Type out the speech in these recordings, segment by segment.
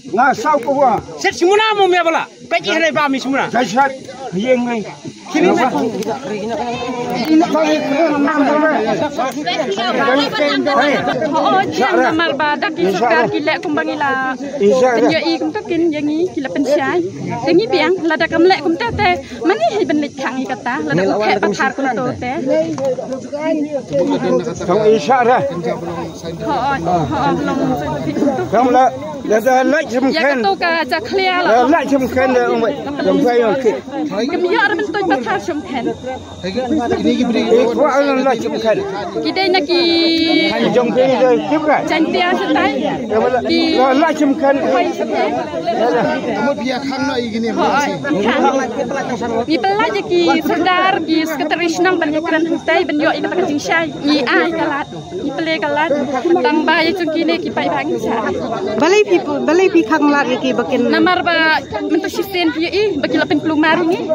Nah, sao kau buat? Set semua mu me bala. Peci hari pami semua. Saya yang ni. Kini nak. Ini bagi nama Oh, jangan marbadak kisah kilek kumbangila. Penyo i kum tokin yangi kila pensyai. Tengi biang lada kamlek kum tete. Mani hi benlik kang i kata. Lada ukhe pathar kum to te. Kau isyak dah. Long. Kamu lah. Dah like semkan. Ya tu ka ja clear la. Like semkan dah umat. Sampai okey. Kemiyo ada bentuk pathar semkan. Ini beri. Kau orang like semkan. Kita nak ki Jom pergi dah semkan. cantia setai. Ki like semkan. Kamu biar kang nak ini masih. Ni pelaj ki sedar ki sekretaris nang banyakan hutai banyak ini pakai cincai. Ni ai kalat. Ni pele kalat. Tang bay chung kini ki pai bang sa. Balai pi kang lat ki bakin Namar ba mentu sisten pi i bagi lapen pelumar ni.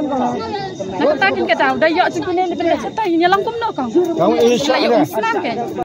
Nak takin ka tahu dah yok chung kini ni benda setai ni langkum no kang. Kau isyak Layu dah. senang ke.